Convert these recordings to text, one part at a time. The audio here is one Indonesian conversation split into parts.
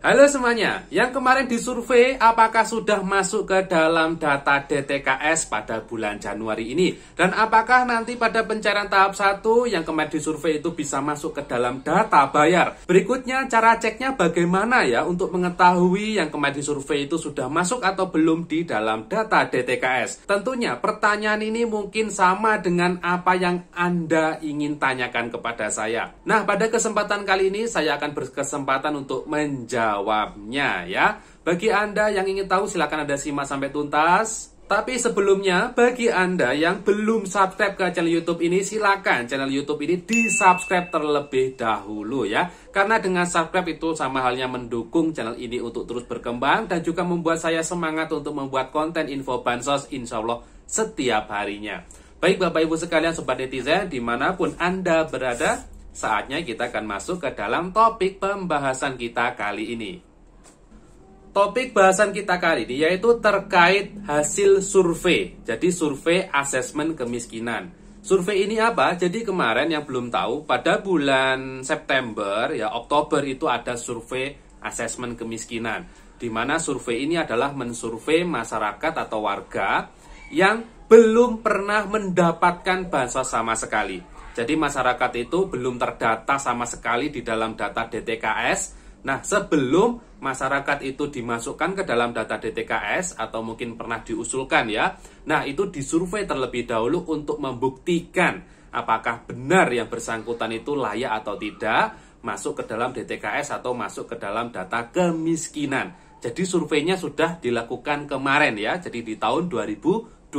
Halo semuanya, yang kemarin disurvei apakah sudah masuk ke dalam data DTKS pada bulan Januari ini? Dan apakah nanti pada pencairan tahap 1 yang kemarin disurvei itu bisa masuk ke dalam data bayar? Berikutnya cara ceknya bagaimana ya untuk mengetahui yang kemarin disurvei itu sudah masuk atau belum di dalam data DTKS? Tentunya pertanyaan ini mungkin sama dengan apa yang Anda ingin tanyakan kepada saya. Nah, pada kesempatan kali ini saya akan berkesempatan untuk menjawabnya ya. Bagi Anda yang ingin tahu silakan Anda simak sampai tuntas. Tapi sebelumnya bagi Anda yang belum subscribe ke channel YouTube ini, silakan channel YouTube ini di-subscribe terlebih dahulu ya. Karena dengan subscribe itu sama halnya mendukung channel ini untuk terus berkembang dan juga membuat saya semangat untuk membuat konten info bansos insya Allah setiap harinya. Baik Bapak Ibu sekalian sobat netizen dimanapun Anda berada, saatnya kita akan masuk ke dalam topik pembahasan kita kali ini. Topik bahasan kita kali ini yaitu terkait hasil survei. Jadi survei asesmen kemiskinan. Survei ini apa? Jadi kemarin yang belum tahu, pada bulan September ya Oktober itu ada survei asesmen kemiskinan. Di mana survei ini adalah mensurvei masyarakat atau warga yang belum pernah mendapatkan bansos sama sekali. Jadi masyarakat itu belum terdata sama sekali di dalam data DTKS. Nah, sebelum masyarakat itu dimasukkan ke dalam data DTKS atau mungkin pernah diusulkan ya. Nah, itu disurvei terlebih dahulu untuk membuktikan apakah benar yang bersangkutan itu layak atau tidak masuk ke dalam DTKS atau masuk ke dalam data kemiskinan. Jadi surveinya sudah dilakukan kemarin ya. Jadi di tahun 2022.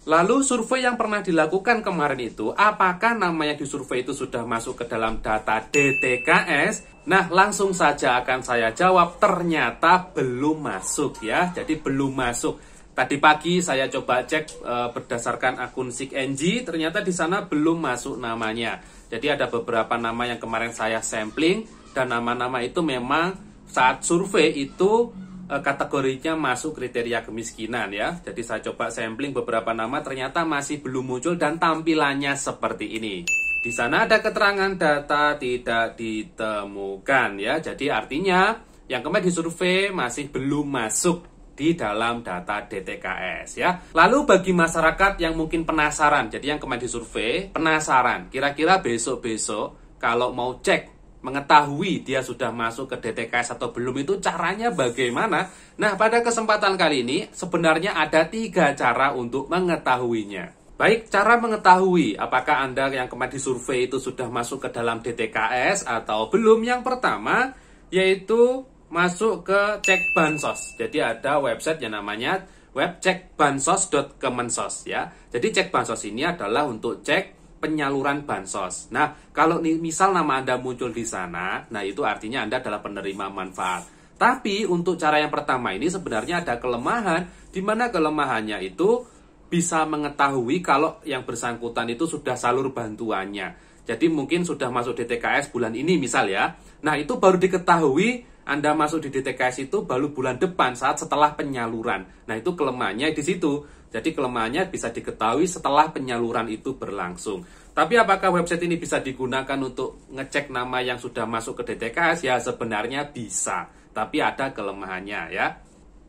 Lalu survei yang pernah dilakukan kemarin itu, apakah nama yang disurvei itu sudah masuk ke dalam data DTKS? Nah, langsung saja akan saya jawab, ternyata belum masuk ya. Jadi belum masuk. Tadi pagi saya coba cek berdasarkan akun SIGNG, ternyata di sana belum masuk namanya. Jadi ada beberapa nama yang kemarin saya sampling dan nama-nama itu memang saat survei itu kategorinya masuk kriteria kemiskinan ya. Jadi saya coba sampling beberapa nama, ternyata masih belum muncul dan tampilannya seperti ini. Di sana ada keterangan data tidak ditemukan ya. Jadi artinya yang kemarin disurvei masih belum masuk di dalam data DTKS ya. Lalu bagi masyarakat yang mungkin penasaran, jadi yang kemarin disurvei penasaran, kira-kira besok-besok kalau mau cek mengetahui dia sudah masuk ke DTKS atau belum itu caranya bagaimana? Nah, pada kesempatan kali ini sebenarnya ada 3 cara untuk mengetahuinya. Baik, cara mengetahui apakah Anda yang kemarin disurvei itu sudah masuk ke dalam DTKS atau belum. Yang pertama yaitu masuk ke cek bansos. Jadi ada website yang namanya webcekbansos.kemensos ya. Jadi cek bansos ini adalah untuk cek penyaluran bansos. Nah, kalau misal nama Anda muncul di sana, nah itu artinya Anda adalah penerima manfaat. Tapi untuk cara yang pertama ini sebenarnya ada kelemahan, di mana kelemahannya itu bisa mengetahui kalau yang bersangkutan itu sudah salur bantuannya. Jadi mungkin sudah masuk DTKS bulan ini misal ya. Nah, itu baru diketahui Anda masuk di DTKS itu baru bulan depan saat setelah penyaluran. Nah, itu kelemahannya di situ. Jadi kelemahannya bisa diketahui setelah penyaluran itu berlangsung. Tapi apakah website ini bisa digunakan untuk ngecek nama yang sudah masuk ke DTKS? Ya sebenarnya bisa, tapi ada kelemahannya ya.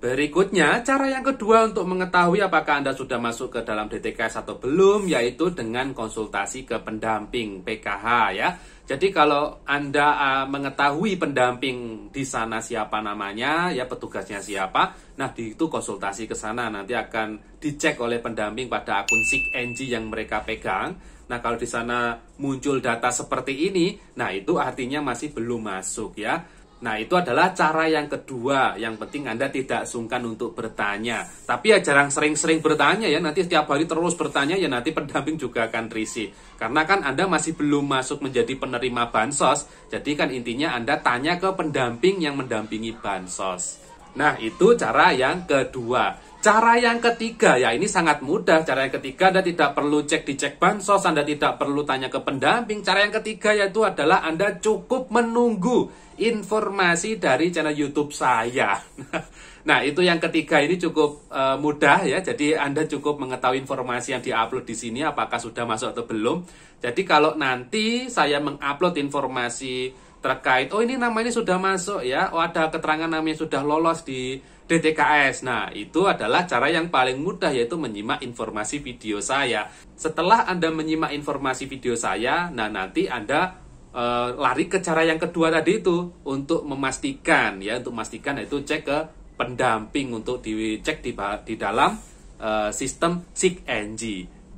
Berikutnya, cara yang kedua untuk mengetahui apakah Anda sudah masuk ke dalam DTKS atau belum, yaitu dengan konsultasi ke pendamping PKH ya. Jadi kalau Anda mengetahui pendamping di sana siapa namanya, ya petugasnya siapa, nah itu konsultasi ke sana, nanti akan dicek oleh pendamping pada akun SIGNG yang mereka pegang. Nah kalau di sana muncul data seperti ini, nah itu artinya masih belum masuk ya. Nah itu adalah cara yang kedua. Yang penting Anda tidak sungkan untuk bertanya. Tapi ya jangan sering-sering bertanya ya. Nanti setiap hari terus bertanya ya nanti pendamping juga akan risih. Karena kan Anda masih belum masuk menjadi penerima bansos. Jadi kan intinya Anda tanya ke pendamping yang mendampingi bansos. Nah itu cara yang kedua. Cara yang ketiga, ya ini sangat mudah. Cara yang ketiga Anda tidak perlu cek di cek bansos, Anda tidak perlu tanya ke pendamping. Cara yang ketiga yaitu adalah Anda cukup menunggu informasi dari channel YouTube saya. Nah itu yang ketiga ini cukup mudah ya. Jadi Anda cukup mengetahui informasi yang diupload di sini apakah sudah masuk atau belum. Jadi kalau nanti saya mengupload informasi terkait, oh ini nama ini sudah masuk ya, oh ada keterangan namanya sudah lolos di DTKS. Nah, itu adalah cara yang paling mudah, yaitu menyimak informasi video saya. Setelah Anda menyimak informasi video saya, nah nanti Anda lari ke cara yang kedua tadi itu, untuk memastikan ya, untuk memastikan itu cek ke pendamping, untuk dicek di dalam sistem SIG-NG.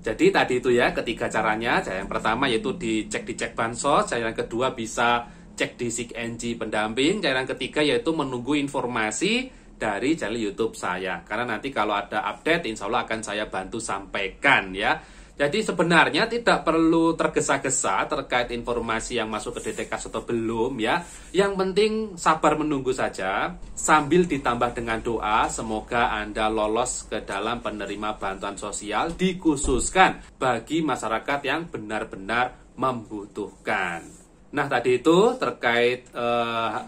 Jadi tadi itu ya, ketiga caranya. Cara yang pertama yaitu dicek bansos, cara yang kedua bisa cek di SIG-NG pendamping, cara yang ketiga yaitu menunggu informasi dari channel YouTube saya. Karena nanti kalau ada update, insya Allah akan saya bantu sampaikan ya. Jadi sebenarnya tidak perlu tergesa-gesa terkait informasi yang masuk ke DTKS atau belum ya. Yang penting sabar menunggu saja, sambil ditambah dengan doa semoga Anda lolos ke dalam penerima bantuan sosial, dikhususkan bagi masyarakat yang benar-benar membutuhkan. Nah, tadi itu terkait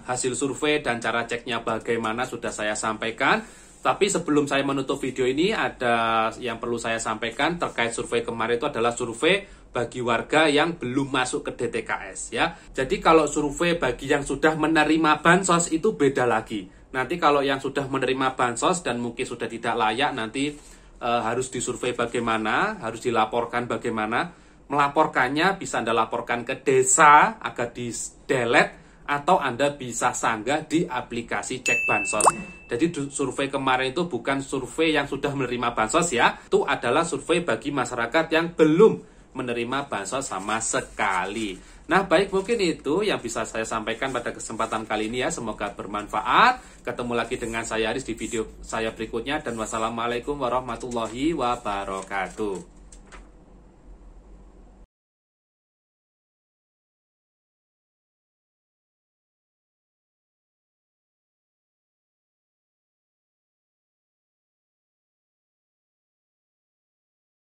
hasil survei dan cara ceknya bagaimana sudah saya sampaikan. Tapi sebelum saya menutup video ini, ada yang perlu saya sampaikan terkait survei kemarin. Itu adalah survei bagi warga yang belum masuk ke DTKS ya. Jadi kalau survei bagi yang sudah menerima bansos itu beda lagi. Nanti kalau yang sudah menerima bansos dan mungkin sudah tidak layak, nanti harus disurvei bagaimana, harus dilaporkan bagaimana. Melaporkannya bisa Anda laporkan ke desa agar di-delete, atau Anda bisa sanggah di aplikasi Cek Bansos. Jadi survei kemarin itu bukan survei yang sudah menerima bansos ya, itu adalah survei bagi masyarakat yang belum menerima bansos sama sekali. Nah, baik, mungkin itu yang bisa saya sampaikan pada kesempatan kali ini ya. Semoga bermanfaat. Ketemu lagi dengan saya Aris di video saya berikutnya, dan wassalamualaikum warahmatullahi wabarakatuh.